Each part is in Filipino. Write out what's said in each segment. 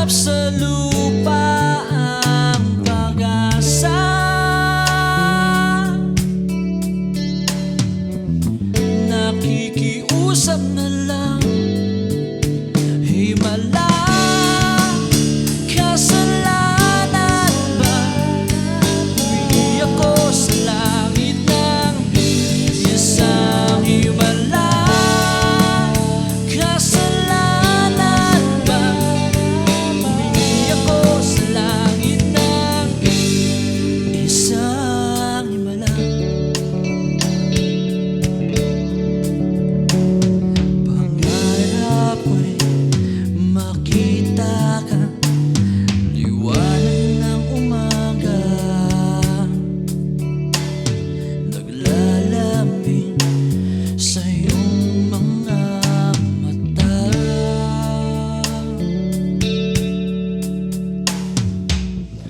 Nakikilap sa lupa ang pag-asa. Nakikiusap na lang, himala. Kasalanan ba? Humingi ako sa langit ng isang himala. Kasalanan ba? Humingi ako sa langit ng isang himala. Pangarap ko'y makita ka, liwanag ng umaga, naglalambing sa iyong mga mata.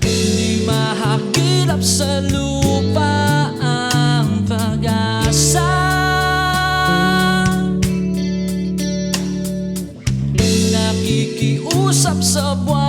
Di mahakilap sa lupa ang pag-asa. Nakikiusap sa buwan